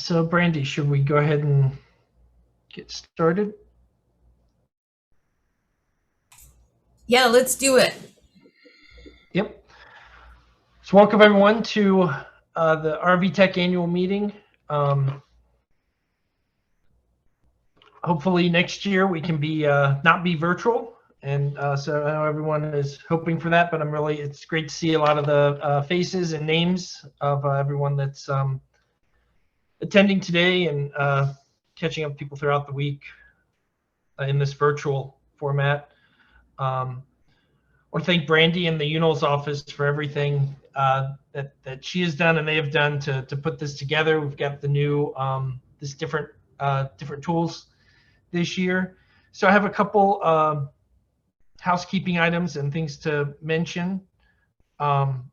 So Brandy, should we go ahead and get started? Yeah, let's do it. Yep. So welcome everyone to the RVTEC annual meeting. Hopefully next year we can be not be virtual, and so I know everyone is hoping for that. But it's great to see a lot of the faces and names of everyone that's attending today and catching up with people throughout the week in this virtual format. I want to thank Brandy and the UNOLS office for everything that she has done and they have done to put this together. We've got the new different tools this year. So I have a couple housekeeping items and things to mention. So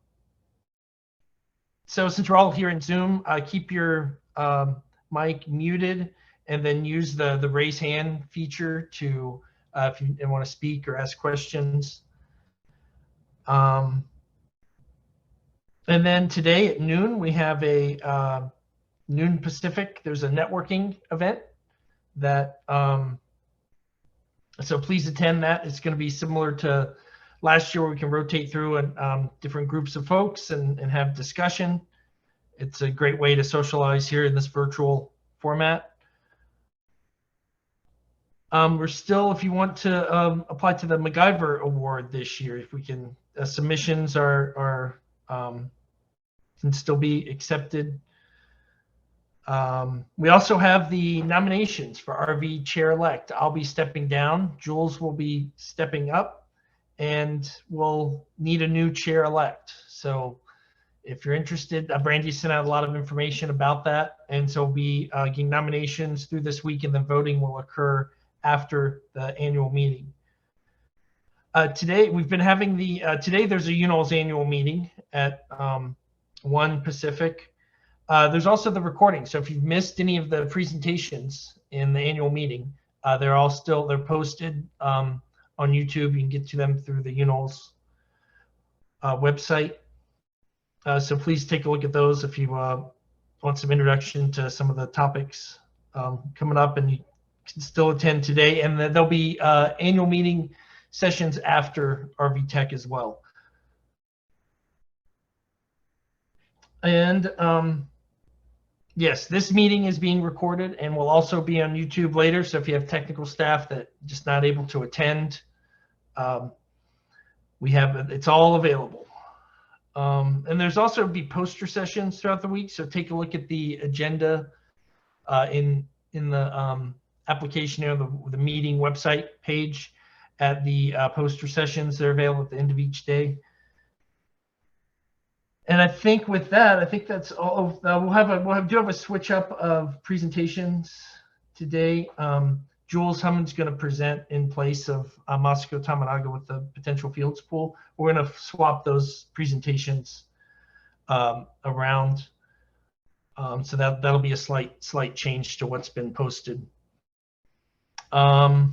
since we're all here in Zoom, keep your mic muted and then use the raise hand feature to if you want to speak or ask questions. And then today at noon, we have a noon Pacific. There's a networking event that, so please attend that. It's going to be similar to last year where we can rotate through and different groups of folks and have discussion. It's a great way to socialize here in this virtual format. We're still, if you want to apply to the MacGyver Award this year, if we can, submissions are can still be accepted. We also have the nominations for RV Chair-elect. I'll be stepping down. Jules will be stepping up, and we'll need a new Chair-elect. So if you're interested, Brandy sent out a lot of information about that, and so we'll be getting nominations through this week, and then voting will occur after the annual meeting. Today we've been having today there's a UNOLS annual meeting at 1 Pacific. There's also the recording. So if you've missed any of the presentations in the annual meeting, they're posted on YouTube. You can get to them through the UNOLS website. So please take a look at those if you want some introduction to some of the topics coming up, and you can still attend today. And there'll be annual meeting sessions after RVTEC as well. And yes, this meeting is being recorded and will also be on YouTube later. So if you have technical staff that just not able to attend, it's all available. And there's also be poster sessions throughout the week. So take a look at the agenda in the application or the meeting website page at the poster sessions. They're available at the end of each day. And I think with that, I think that's all. We'll do have a switch up of presentations today. Jules Hammond's going to present in place of Masako Tamanaga with the potential fields pool. We're going to swap those presentations around. So that'll be a slight change to what's been posted. I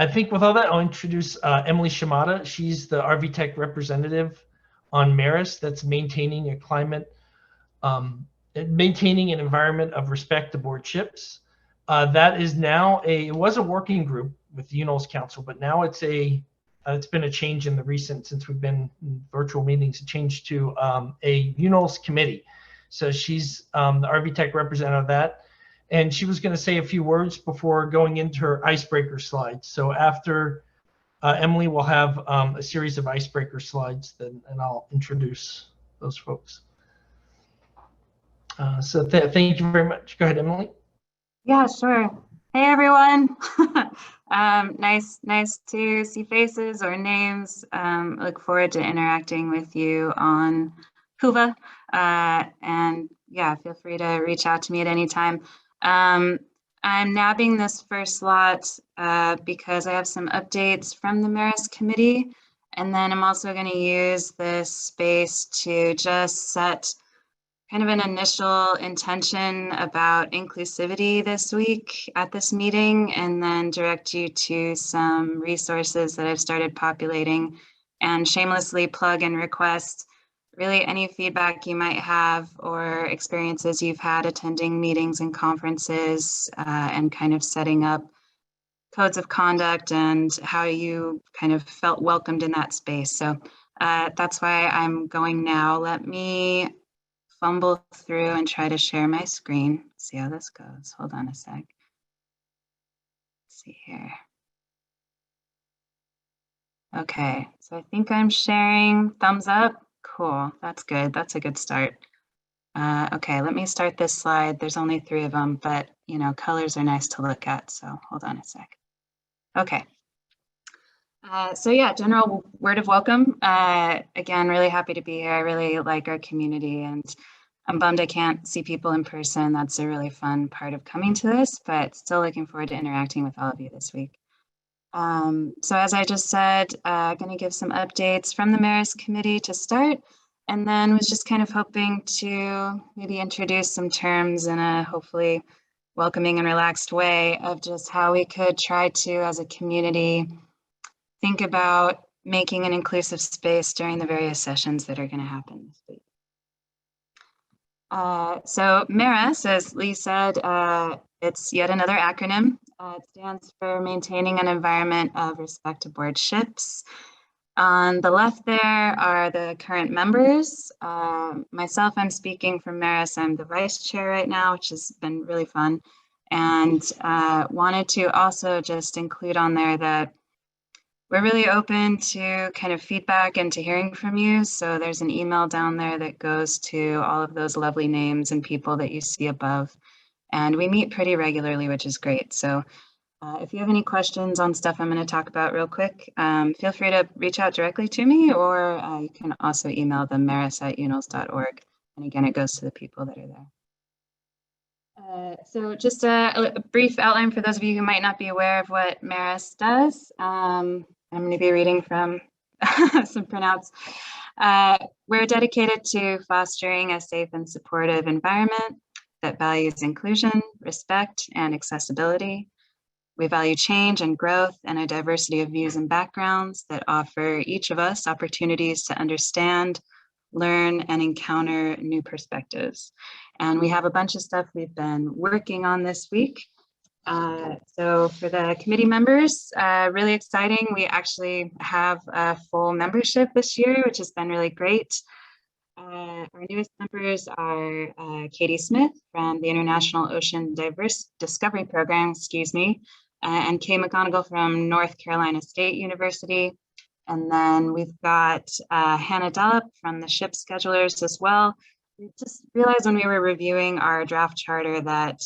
think with all that, I'll introduce Emily Shimada. She's the RVTEC representative on MERAS, that's maintaining a climate, maintaining an environment of respect aboard ships. That is now it was a working group with the UNOLS Council, but now it's been a change in the recent, since we've been in virtual meetings, a change to a UNOLS committee. So she's the RVTEC representative of that. And she was going to say a few words before going into her icebreaker slides. So after Emily will have a series of icebreaker slides, and I'll introduce those folks. So thank you very much. Go ahead, Emily. Yeah, sure. Hey, everyone. Nice to see faces or names. Look forward to interacting with you on Huva. And yeah, feel free to reach out to me at any time. I'm nabbing this first slot because I have some updates from the MERAS committee. And then I'm also going to use this space to just set kind of an initial intention about inclusivity this week at this meeting, and then direct you to some resources that I've started populating, and shamelessly plug and request really any feedback you might have or experiences you've had attending meetings and conferences and kind of setting up codes of conduct and how you kind of felt welcomed in that space. So that's why I'm going now. Let me fumble through and try to share my screen. See how this goes. Hold on a sec. Let's see here. Okay, so I think I'm sharing. Thumbs up. Cool, that's good. That's a good start. Okay, let me start this slide. There's only 3 of them, but you know, colors are nice to look at. So hold on a sec. Okay. So yeah, general word of welcome. Again, really happy to be here. I really like our community, and I'm bummed I can't see people in person. That's a really fun part of coming to this, but still looking forward to interacting with all of you this week. So as I just said, going to give some updates from the MERAS committee to start, and then was just kind of hoping to maybe introduce some terms in a hopefully welcoming and relaxed way of just how we could try to, as a community, think about making an inclusive space during the various sessions that are going to happen this week. So MERAS, as Lee said, it's yet another acronym. It stands for Maintaining an Environment of Respect Aboard Ships. On the left there are the current members. Myself, I'm speaking from MERAS. I'm the vice chair right now, which has been really fun. And wanted to also just include on there that we're really open to kind of feedback and to hearing from you. So there's an email down there that goes to all of those lovely names and people that you see above. And we meet pretty regularly, which is great. So if you have any questions on stuff I'm going to talk about real quick, feel free to reach out directly to me, or you can also email the meras@unils.org. And again, it goes to the people that are there. So just a brief outline for those of you who might not be aware of what MERAS does. I'm going to be reading from some printouts. We're dedicated to fostering a safe and supportive environment that values inclusion, respect, and accessibility. We value change and growth and a diversity of views and backgrounds that offer each of us opportunities to understand, learn, and encounter new perspectives. And we have a bunch of stuff we've been working on this week. So for the committee members, really exciting. We actually have a full membership this year, which has been really great. Our newest members are Katie Smith from the International Ocean Diverse Discovery Program, and Kay McGonigal from North Carolina State University. And then we've got Hannah Dollop from the Ship Schedulers as well. We just realized when we were reviewing our draft charter that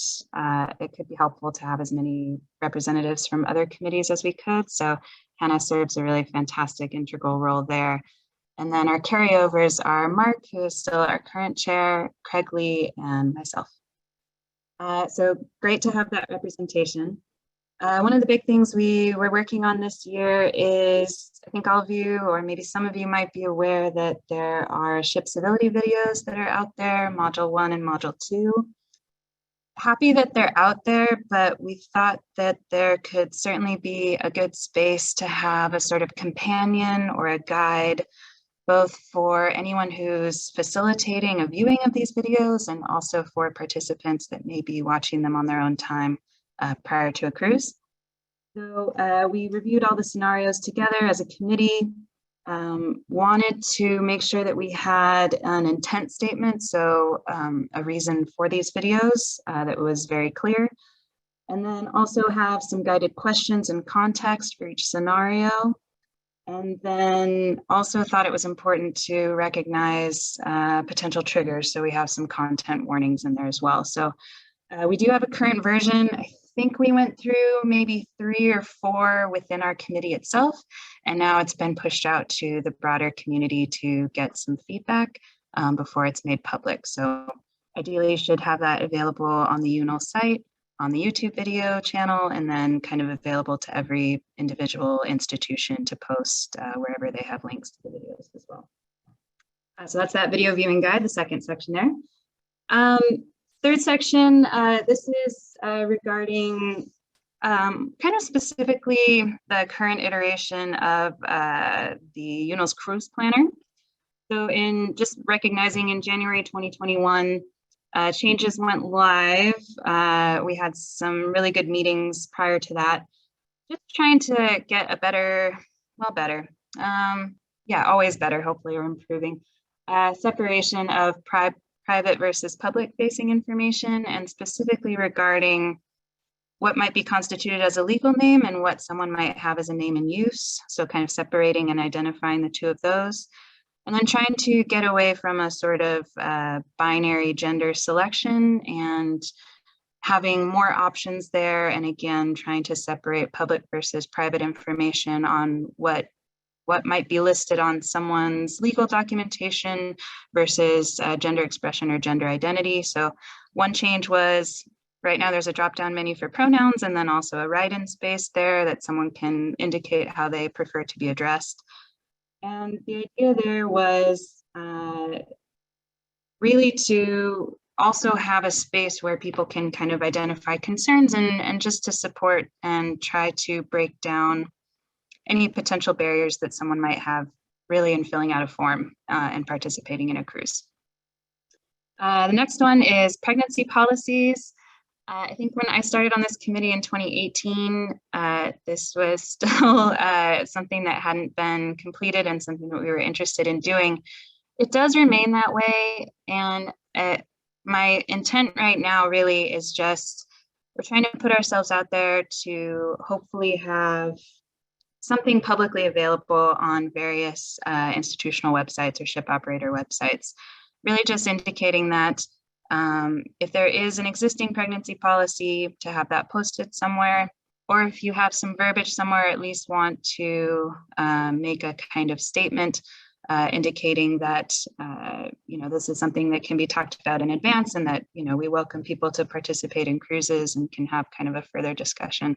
it could be helpful to have as many representatives from other committees as we could. So Hannah serves a really fantastic integral role there. And then our carryovers are Mark, who is still our current chair, Craig Lee, and myself. So great to have that representation. One of the big things we were working on this year is, I think all of you, or maybe some of you might be aware that there are ship civility videos that are out there, Module 1 and Module 2. Happy that they're out there, but we thought that there could certainly be a good space to have a sort of companion or a guide, both for anyone who's facilitating a viewing of these videos and also for participants that may be watching them on their own time prior to a cruise. So we reviewed all the scenarios together as a committee, wanted to make sure that we had an intent statement, so a reason for these videos that was very clear, and then also have some guided questions and context for each scenario. And then also thought it was important to recognize potential triggers, so we have some content warnings in there as well. So we do have a current version. I think we went through maybe 3 or 4 within our committee itself, and now it's been pushed out to the broader community to get some feedback before it's made public. So ideally you should have that available on the UNIL site, on the YouTube video channel, and then kind of available to every individual institution to post wherever they have links to the videos as well. So that's that video viewing guide, the second section there. Third section, this is regarding kind of specifically the current iteration of the UNIL's cruise planner. So in just recognizing in January 2021, changes went live. We had some really good meetings prior to that, just trying to get a better, yeah, always better, hopefully, or improving, separation of private versus public facing information, and specifically regarding what might be constituted as a legal name and what someone might have as a name in use. So kind of separating and identifying the two of those. And then trying to get away from a sort of binary gender selection and having more options there. And again, trying to separate public versus private information on what might be listed on someone's legal documentation versus gender expression or gender identity. So one change was, right now there's a drop-down menu for pronouns and then also a write-in space there that someone can indicate how they prefer to be addressed. And the idea there was really to also have a space where people can kind of identify concerns and just to support and try to break down any potential barriers that someone might have really in filling out a form and participating in a cruise. The next one is pregnancy policies. I think when I started on this committee in 2018, this was still something that hadn't been completed and something that we were interested in doing. It does remain that way. And my intent right now really is just, we're trying to put ourselves out there to hopefully have something publicly available on various institutional websites or ship operator websites, really just indicating that if there is an existing pregnancy policy, to have that posted somewhere, or if you have some verbiage somewhere, at least want to make a kind of statement indicating that this is something that can be talked about in advance, and that we welcome people to participate in cruises and can have kind of a further discussion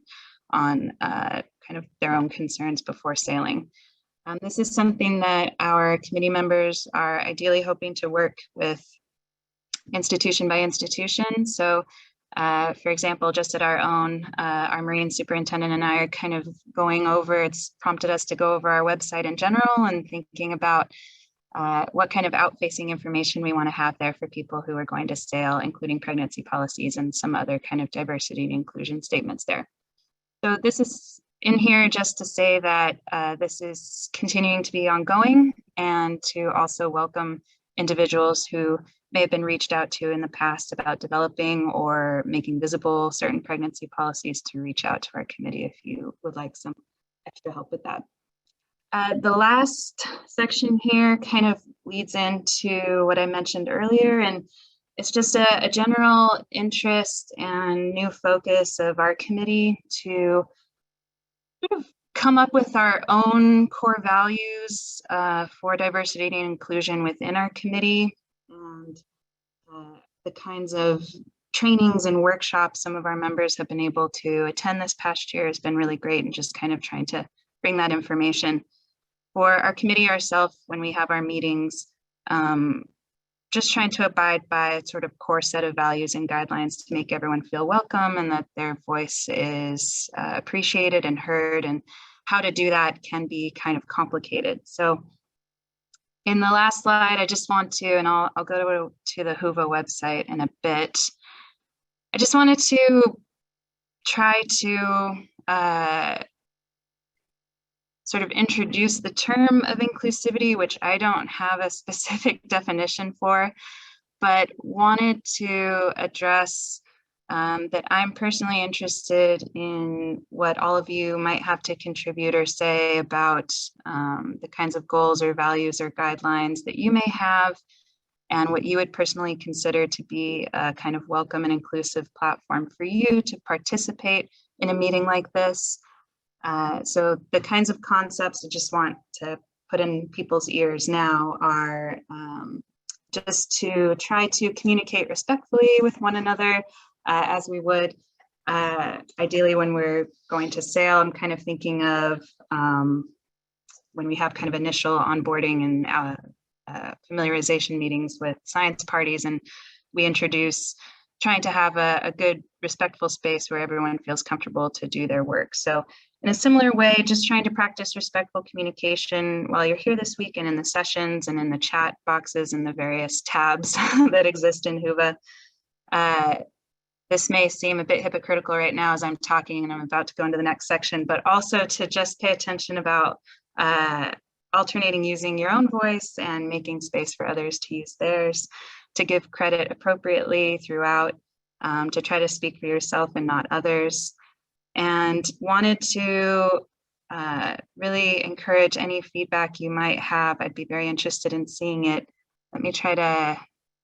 on kind of their own concerns before sailing. This is something that our committee members are ideally hoping to work with institution by institution. So for example, just at our own, our Marine superintendent and I are kind of going over, it's prompted us to go over our website in general and thinking about what kind of out-facing information we want to have there for people who are going to sail, including pregnancy policies and some other kind of diversity and inclusion statements there. So this is in here just to say that this is continuing to be ongoing, and to also welcome individuals who may have been reached out to in the past about developing or making visible certain pregnancy policies, to reach out to our committee if you would like some extra help with that. The last section here kind of leads into what I mentioned earlier, and it's just a general interest and new focus of our committee to sort of come up with our own core values for diversity and inclusion within our committee, and the kinds of trainings and workshops some of our members have been able to attend this past year has been really great, and just kind of trying to bring that information for our committee ourselves when we have our meetings, just trying to abide by a sort of core set of values and guidelines to make everyone feel welcome and that their voice is appreciated and heard. And how to do that can be kind of complicated. So in the last slide, I just want to, and I'll go to the HUVA website in a bit. I just wanted to try to sort of introduce the term of inclusivity, which I don't have a specific definition for, but wanted to address that I'm personally interested in what all of you might have to contribute or say about the kinds of goals or values or guidelines that you may have, and what you would personally consider to be a kind of welcome and inclusive platform for you to participate in a meeting like this. So the kinds of concepts I just want to put in people's ears now are just to try to communicate respectfully with one another as we would ideally when we're going to sail. I'm kind of thinking of when we have kind of initial onboarding and familiarization meetings with science parties, and we introduce trying to have a good respectful space where everyone feels comfortable to do their work. So in a similar way, just trying to practice respectful communication while you're here this week and in the sessions and in the chat boxes and the various tabs that exist in Whova. This may seem a bit hypocritical right now as I'm talking and I'm about to go into the next section, but also to just pay attention about alternating using your own voice and making space for others to use theirs, to give credit appropriately throughout, to try to speak for yourself and not others. And wanted to really encourage any feedback you might have. I'd be very interested in seeing it. Let me try to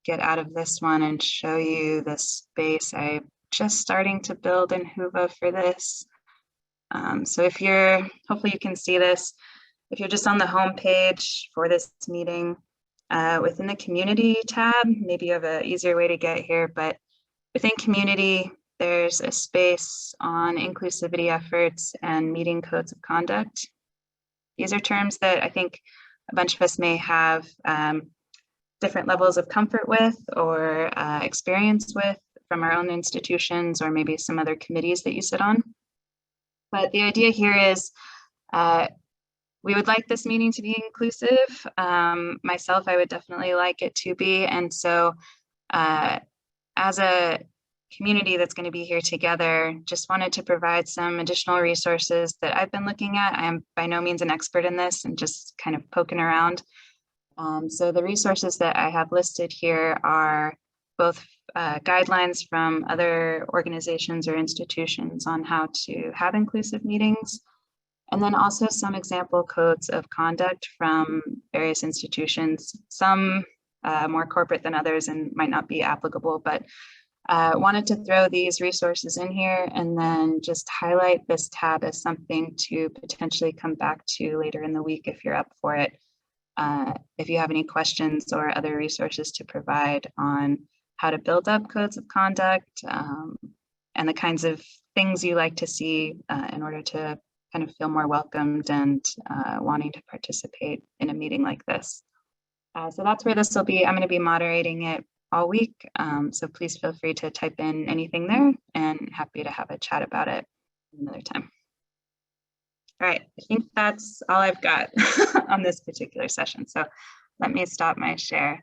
get out of this one and show you the space I'm just starting to build in Whova for this. So if you're, hopefully you can see this, if you're just on the home page for this meeting, within the community tab, maybe you have an easier way to get here, but within community, there's a space on inclusivity efforts and meeting codes of conduct. These are terms that I think a bunch of us may have different levels of comfort with or experience with from our own institutions or maybe some other committees that you sit on. But the idea here is we would like this meeting to be inclusive. Myself, I would definitely like it to be. And so as a community that's going to be here together, just wanted to provide some additional resources that I've been looking at. I am by no means an expert in this and just kind of poking around. So the resources that I have listed here are both guidelines from other organizations or institutions on how to have inclusive meetings, and then also some example codes of conduct from various institutions, some more corporate than others and might not be applicable, but wanted to throw these resources in here and then just highlight this tab as something to potentially come back to later in the week if you're up for it. If you have any questions or other resources to provide on how to build up codes of conduct and the kinds of things you like to see in order to kind of feel more welcomed and wanting to participate in a meeting like this. So that's where this will be. I'm going to be moderating it all week. So please feel free to type in anything there and happy to have a chat about it another time. All right, I think that's all I've got on this particular session. So let me stop my share.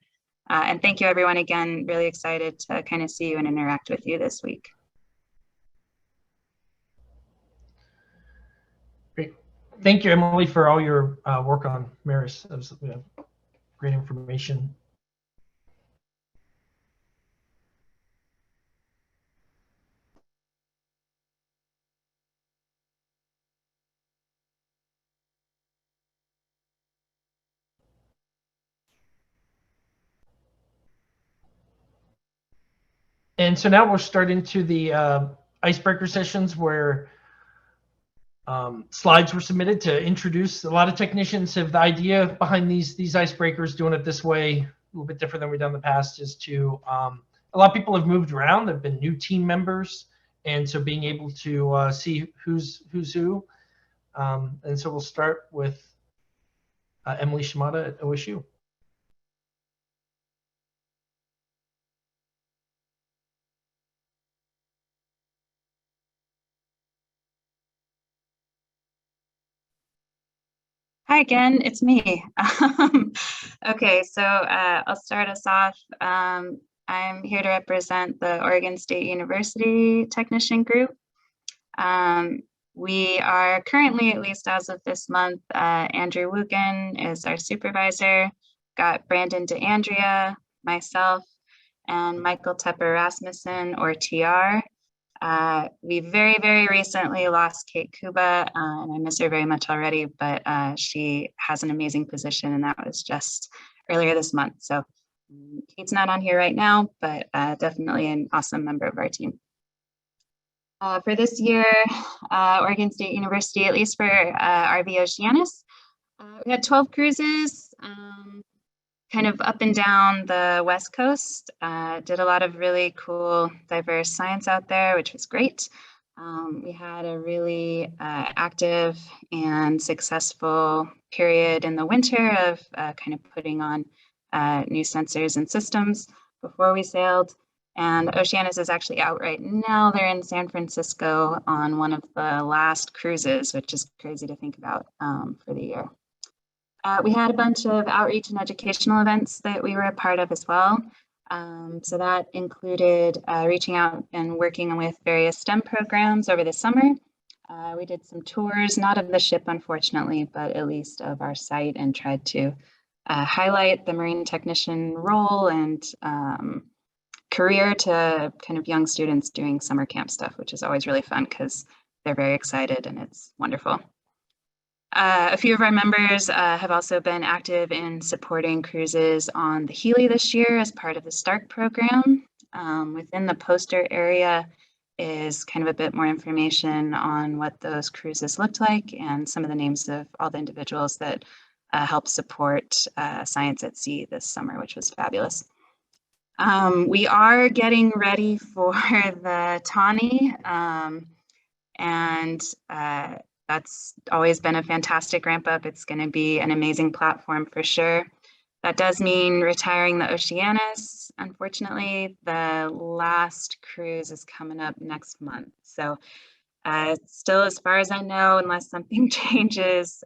And thank you everyone again, really excited to kind of see you and interact with you this week. Great. Thank you, Emily, for all your work on MERAS. That was great information. And so now we're starting to the icebreaker sessions where slides were submitted to introduce. A lot of technicians have the idea behind these icebreakers, doing it this way, a little bit different than we've done in the past, is to, a lot of people have moved around, have been new team members, and so being able to see who's who. And so we'll start with Emily Shimada at OSU. Hi again, it's me. Okay, so I'll start us off. I'm here to represent the Oregon State University Technician Group. We are currently, at least as of this month, Andrew Wugen is our supervisor, got Brandon DeAndrea, myself, and Michael Tepper Rasmussen, or TR. We very, very recently lost Kate Kuba, and I miss her very much already, but she has an amazing position, and that was just earlier this month. So Kate's not on here right now, but definitely an awesome member of our team. For this year, Oregon State University, at least for RV Oceanus, we had 12 cruises, kind of up and down the West Coast. Did a lot of really cool, diverse science out there, which was great. We had a really active and successful period in the winter of kind of putting on new sensors and systems before we sailed. And Oceanus is actually out right now. They're in San Francisco on one of the last cruises, which is crazy to think about for the year. We had a bunch of outreach and educational events that we were a part of as well. So that included reaching out and working with various STEM programs over the summer. We did some tours, not of the ship, unfortunately, but at least of our site, and tried to highlight the marine technician role and career to kind of young students doing summer camp stuff, which is always really fun because they're very excited and it's wonderful. A few of our members have also been active in supporting cruises on the Healy this year as part of the STARK program. Within the poster area is kind of a bit more information on what those cruises looked like and some of the names of all the individuals that helped support Science at Sea this summer, which was fabulous. We are getting ready for the Tawny, and that's always been a fantastic ramp up. It's going to be an amazing platform for sure. That does mean retiring the Oceanus. Unfortunately, the last cruise is coming up next month. So still, as far as I know, unless something changes,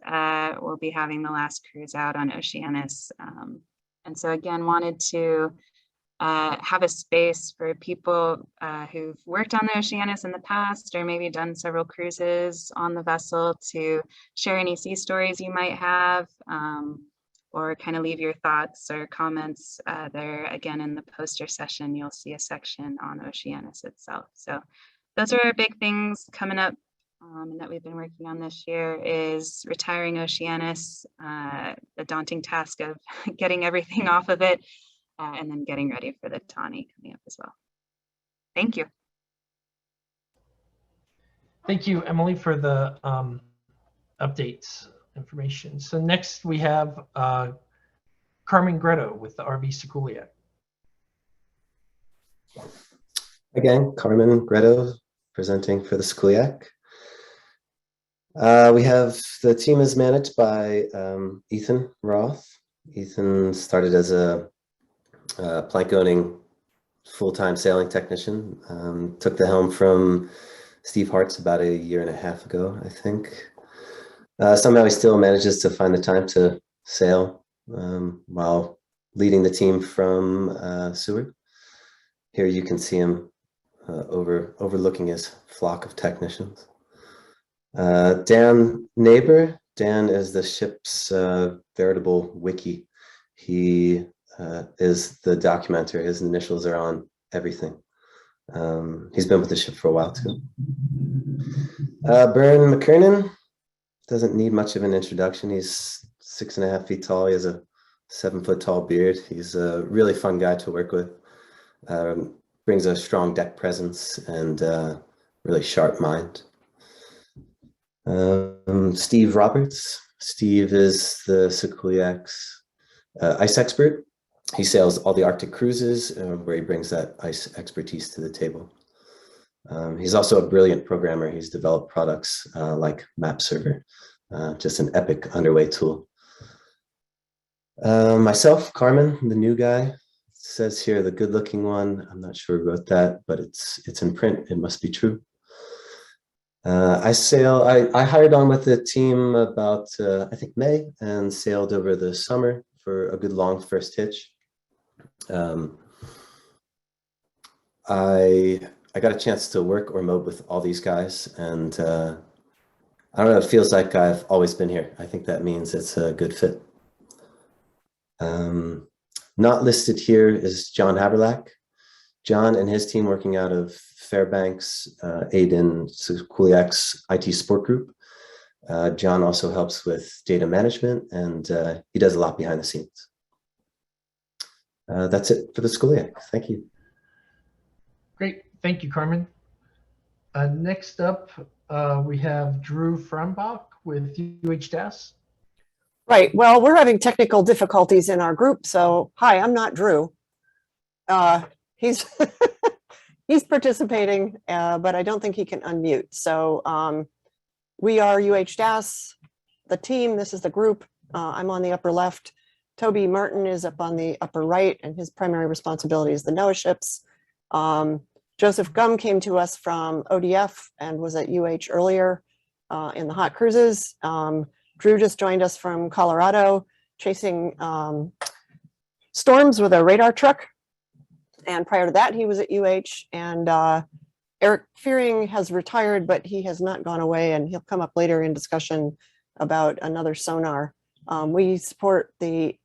we'll be having the last cruise out on Oceanus. And so again, wanted to have a space for people who've worked on the Oceanus in the past or maybe done several cruises on the vessel to share any sea stories you might have, or kind of leave your thoughts or comments there. Again, in the poster session, you'll see a section on Oceanus itself. So those are our big things coming up and that we've been working on this year is retiring Oceanus, the daunting task of getting everything off of it, and then getting ready for the Tawny coming up as well. Thank you. Thank you, Emily, for the updates information. So next we have Carmen Greto with the RV Seculiac. Again, Carmen Greto presenting for the Seculiac. We have, the team is managed by Ethan Roth. Ethan started as a plank owning full-time sailing technician, took the helm from Steve Hart's about 1.5 years ago, I think. Somehow he still manages to find the time to sail while leading the team from Seward. Here you can see him overlooking his flock of technicians. Dan Neighbor. Dan is the ship's veritable wiki. He is the documenter. His initials are on everything. He's been with the ship for a while too. Byrne McKernan doesn't need much of an introduction. He's 6.5 feet tall. He has a 7-foot tall beard. He's a really fun guy to work with. Brings a strong deck presence and really sharp mind. Steve Roberts. Steve is the Seculiac's ice expert. He sails all the Arctic cruises where he brings that ice expertise to the table. He's also a brilliant programmer. He's developed products like Map Server, just an epic underway tool. Myself, Carmen, the new guy. It says here, the good-looking one. I'm not sure who wrote that, but it's in print. It must be true. I hired on with the team about, I think, May, and sailed over the summer for a good long first hitch. I got a chance to work or mob with all these guys, and I don't know, it feels like I've always been here. I think that means it's a good fit. Not listed here is John Haberlack. John and his team working out of Fairbanks aid in Seculiac's IT support group. John also helps with data management, and he does a lot behind the scenes. That's it for the Seculiac. Thank you. Great. Thank you, Carmen. Next up, we have Drew Frambach with UHDAS. Right. Well, we're having technical difficulties in our group. So, hi, I'm not Drew. He's he's participating, but I don't think he can unmute. So we are UHDAS, the team. This is the group. I'm on the upper left. Toby Martin is up on the upper right, and his primary responsibility is the NOAA ships. Joseph Gum came to us from ODF and was at UH earlier in the hot cruises. Drew just joined us from Colorado, chasing storms with a radar truck. And prior to that, he was at UH. And Eric Fearing has retired, but he has not gone away, and he'll come up later in discussion about another sonar. We support the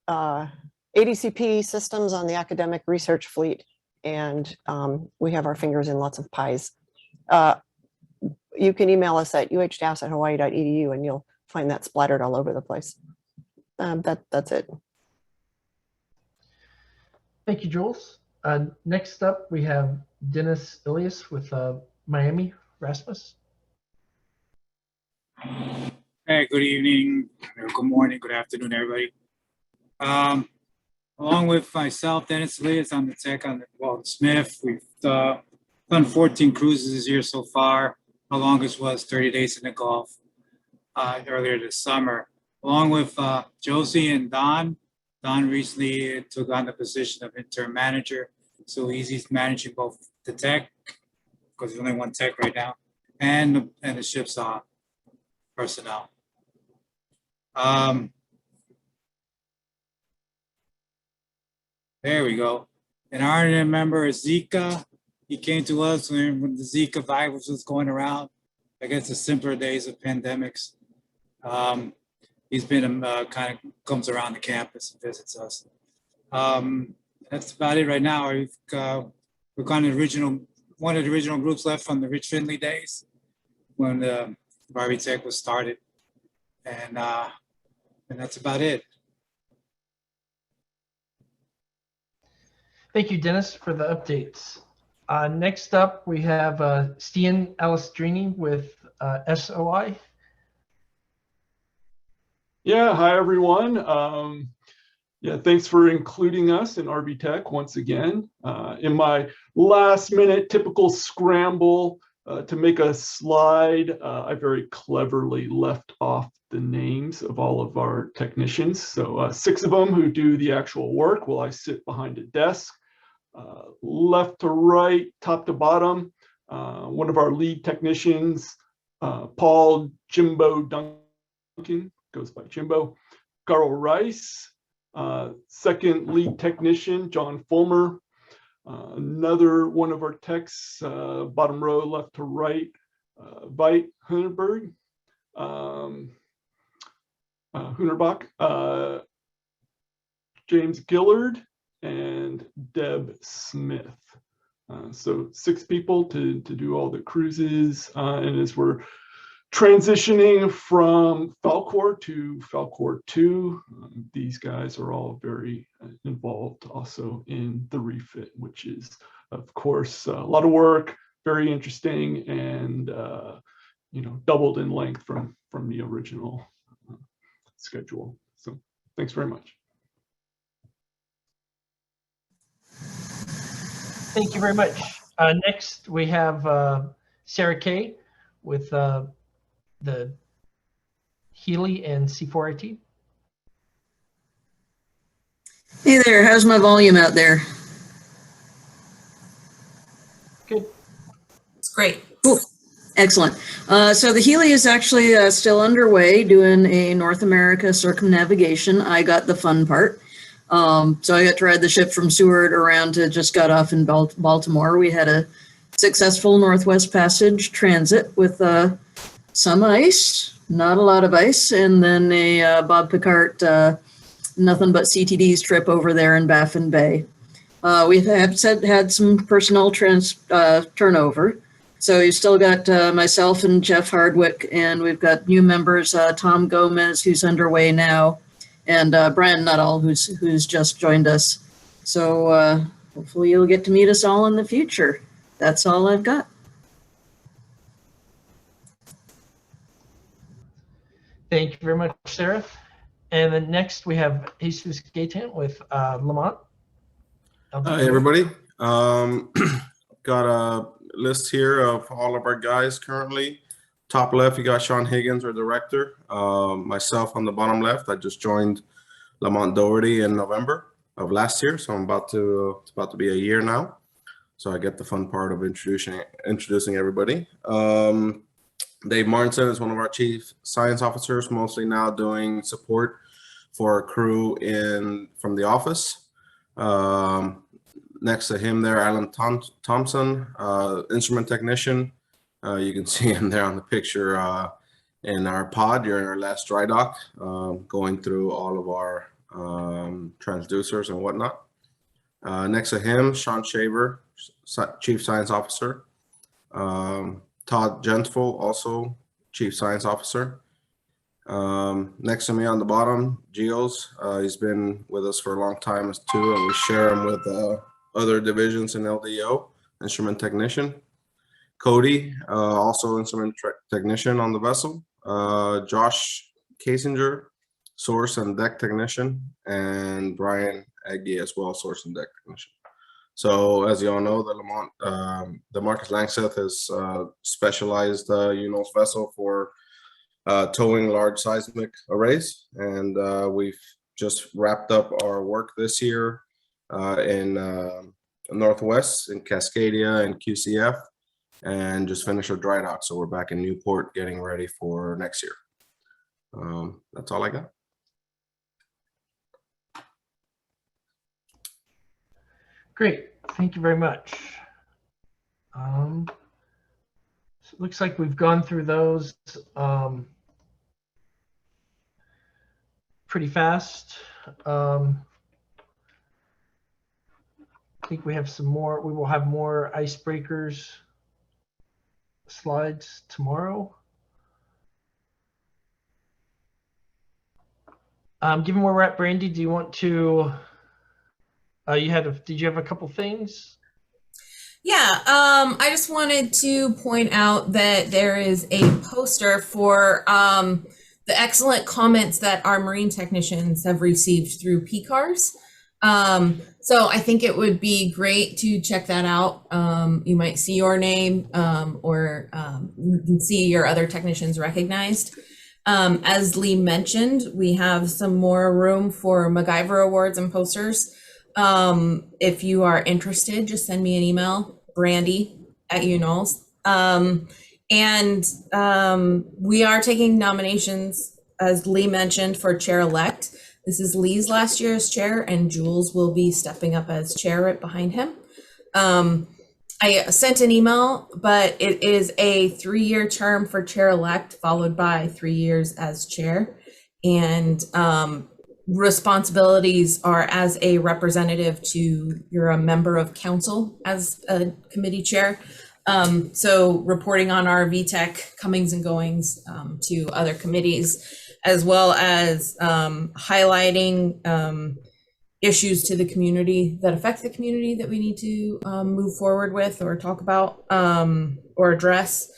ADCP systems on the academic research fleet, and we have our fingers in lots of pies. You can email us at uhstaffs@hawaii.edu and you'll find that splattered all over the place. That's it. Thank you, Jules. Next up, we have Dennis Elias with Miami Rasmus. Hey, good evening, or good morning, good afternoon, everybody. Along with myself, Dennis Elias, I'm the tech on the Smith. We've done 14 cruises this year so far. Our longest was 30 days in the Gulf earlier this summer. Along with Josie and Don. Don recently took on the position of interim manager. So he's managing both the tech, because there's only one tech right now, and the ship's personnel. There we go. And our member is Zika. He came to us when the Zika virus was going around. I guess the simpler days of pandemics. He's been kind of comes around the campus and visits us. That's about it right now. We're kind of one of the original groups left from the Rich Finley days when the RVTEC was started, and that's about it. Thank you, Dennis, for the updates. Next up, we have Stian Alestrini with SOI. Yeah, hi everyone. Yeah, thanks for including us in RVTEC once again. In my last minute typical scramble to make a slide, I very cleverly left off the names of all of our technicians. So 6 of them who do the actual work while I sit behind a desk. Left to right, top to bottom, one of our lead technicians, Paul Jimbo Duncan, goes by Jimbo. Carl Rice, second lead technician, John Fulmer. Another one of our techs, bottom row, left to right, Veit Hunerberg, Hunerbach, James Gillard, and Deb Smith. So 6 people to do all the cruises. And as we're transitioning from Falcor to Falcor 2, these guys are all very involved also in the refit, which is, of course, a lot of work, very interesting, and doubled in length from the original schedule. So thanks very much. Thank you very much. Next, we have Sarah Kay with the Healy and C4IT. Hey there, how's my volume out there? Good. It's great. Cool. Excellent. So the Healy is actually still underway doing a North America circumnavigation. I got the fun part. So I got to ride the ship from Seward around to just got off in Baltimore. We had a successful Northwest Passage transit with some ice, not a lot of ice, and then a Bob Picard, nothing but CTD's trip over there in Baffin Bay. We have had some personnel turnover. So you still got myself and Jeff Hardwick, and we've got new members, Tom Gomez, who's underway now, and Brian Nuttall, who's just joined us. So hopefully you'll get to meet us all in the future. That's all I've got. Thank you very much, Sarah. And then next we have Jesus Gaitan with Lamont. Hi, everybody. Got a list here of all of our guys currently. Top left, you got Sean Higgins, our director. Myself on the bottom left. I just joined Lamont Doherty in November of last year, so it's about to be a year now. So I get the fun part of introducing everybody. Dave Martinson is one of our chief science officers, mostly now doing support for our crew from the office. Next to him there, Alan Thompson, instrument technician. You can see him there on the picture in our pod during our last dry dock, going through all of our transducers and whatnot. Next to him, Sean Shaver, chief science officer. Todd Gentful, also chief science officer. Next to me on the bottom, Geos. He's been with us for a long time too, and we share him with other divisions in LDO, instrument technician. Cody, also instrument technician on the vessel. Josh Kasinger, source and deck technician, and Brian Aggie as well, source and deck technician. So as you all know, the Marcus Langseth is specialized UNOS vessel for towing large seismic arrays, and we've just wrapped up our work this year in Northwest, in Cascadia and QCF, and just finished our dry dock. So we're back in Newport getting ready for next year. That's all I got. Great, thank you very much. So it looks like we've gone through those pretty fast. I think we have some more. We will have more icebreakers slides tomorrow. Given where we're at, Brandy, do you want to? Did you have a couple things? Yeah, I just wanted to point out that there is a poster for the excellent comments that our marine technicians have received through PCARS. So I think it would be great to check that out. You might see your name or you can see your other technicians recognized. As Lee mentioned, we have some more room for MacGyver awards and posters. If you are interested, just send me an email, brandy@unols. We are taking nominations, as Lee mentioned, for chair-elect. This is Lee's last year as chair, and Jules will be stepping up as chair right behind him. I sent an email, but it is a 3-year term for chair-elect, followed by 3 years as chair. And responsibilities are as a representative to, you're a member of council as a committee chair. So reporting on our RVTEC comings and goings to other committees, as well as highlighting issues to the community that affect the community that we need to move forward with or talk about or address.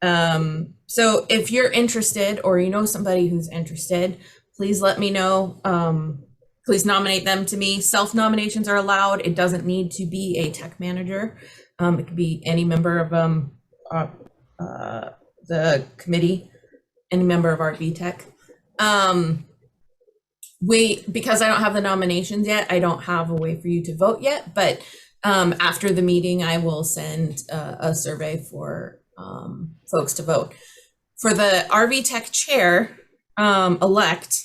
So if you're interested or you know somebody who's interested, please let me know. Please nominate them to me. Self-nominations are allowed. It doesn't need to be a tech manager. It could be any member of the committee, any member of our RVTEC. Because I don't have the nominations yet, I don't have a way for you to vote yet, but after the meeting, I will send a survey for folks to vote. For the RVTEC chair elect,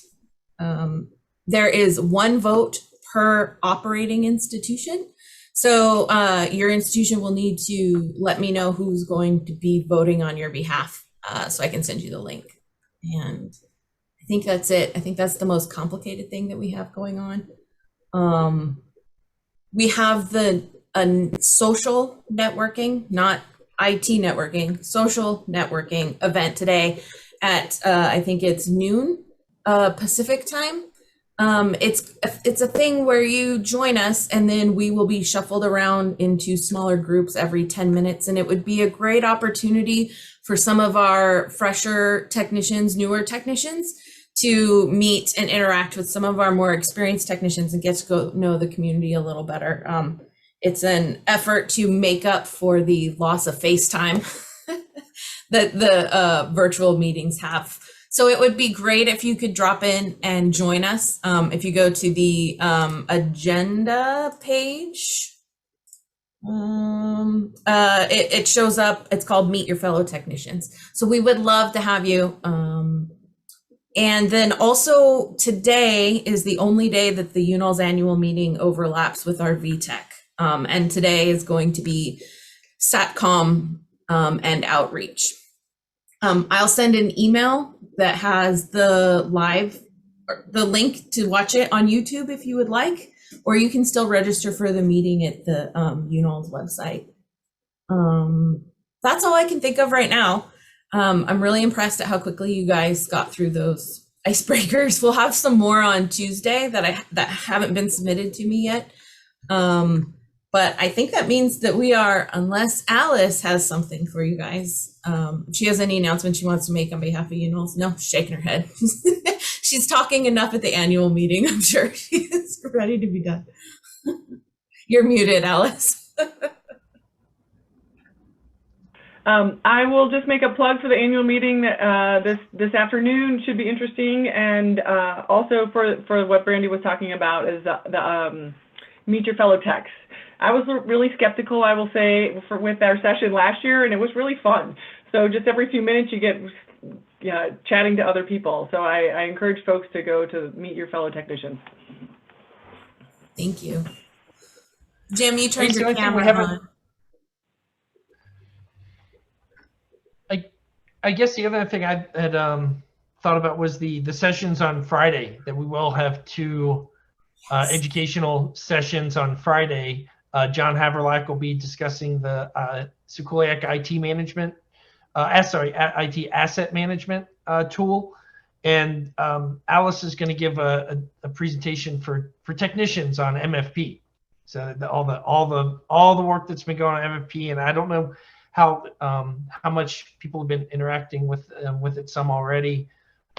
there is 1 vote per operating institution. So your institution will need to let me know who's going to be voting on your behalf so I can send you the link. And I think that's it. I think that's the most complicated thing that we have going on. We have the social networking, not IT networking, social networking event today at I think it's noon Pacific time. It's a thing where you join us and then we will be shuffled around into smaller groups every 10 minutes. And it would be a great opportunity for some of our fresher technicians, newer technicians, to meet and interact with some of our more experienced technicians and get to go know the community a little better. It's an effort to make up for the loss of face time that the virtual meetings have. So it would be great if you could drop in and join us. If you go to the agenda page, It shows up. It's called Meet Your Fellow Technicians. So we would love to have you. And then also today is the only day that the UNOL's annual meeting overlaps with our VTEC. And today is going to be SATCOM and outreach. I'll send an email that has the link to watch it on YouTube if you would like, or you can still register for the meeting at the UNOL's website. That's all I can think of right now. I'm really impressed at how quickly you guys got through those icebreakers. We'll have some more on Tuesday that haven't been submitted to me yet. But I think that means that we are, unless Alice has something for you guys. If she has any announcement she wants to make on behalf of UNOLS. No, she's shaking her head. She's talking enough at the annual meeting. I'm sure she's ready to be done. You're muted, Alice. I will just make a plug for the annual meeting this afternoon. Should be interesting, and also for what Brandy was talking about is the Meet Your Fellow Techs. I was really skeptical, I will say, with our session last year, and it was really fun. So just every few minutes you get chatting to other people. So I encourage folks to go to Meet Your Fellow Technicians. Thank you. Jim, you turned Hey, your so camera on. I guess the other thing I had thought about was the sessions on Friday, that we will have two educational sessions on Friday. John Haverlack will be discussing the Sequoiac IT management, IT asset management tool. And Alice is going to give a presentation for technicians on MFP. So all the work that's been going on MFP, and I don't know how much people have been interacting with it some already,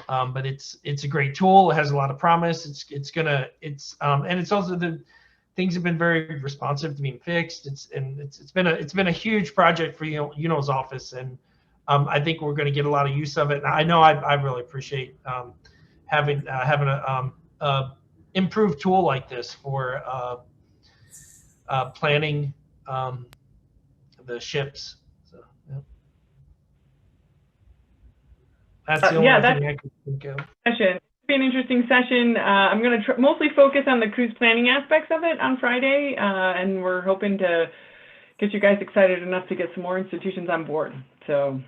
but it's a great tool. It has a lot of promise. And it's also the things have been very responsive to being fixed. It's been a huge project for UNO's office, and I think we're going to get a lot of use of it. And I know I really appreciate having a improved tool like this for planning the ships. So, yeah. That's the only thing I could think of. Session. It's been an interesting session. I'm going to mostly focus on the cruise planning aspects of it on Friday, and we're hoping to get you guys excited enough to get some more institutions on board. So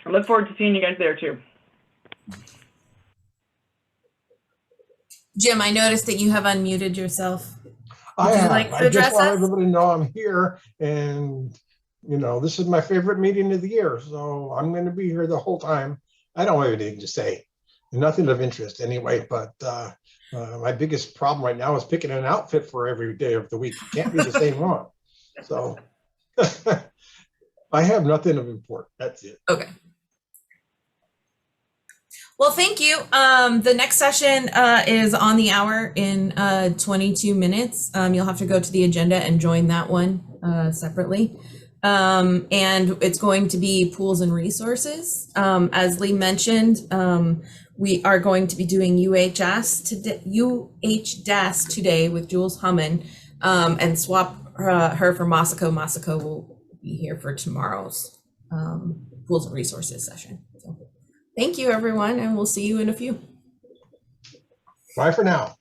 I look forward to seeing you guys there too. Jim, I noticed that you have unmuted yourself. I just want everybody to know I'm here, and this is my favorite meeting of the year, so I'm going to be here the whole time. I don't have anything to say, nothing of interest anyway, but my biggest problem right now is picking an outfit for every day of the week. It can't be the same one. So I have nothing of import. That's it. Okay. Well, thank you. The next session is on the hour in 22 minutes. You'll have to go to the agenda and join that one separately. And it's going to be pools and resources. As Lee mentioned, we are going to be doing UHDAS today with Jules Hummin, and swap her for Masako. Masako will be here for tomorrow's pools and resources session. So. Thank you, everyone, and we'll see you in a few. Bye for now.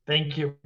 Thank you.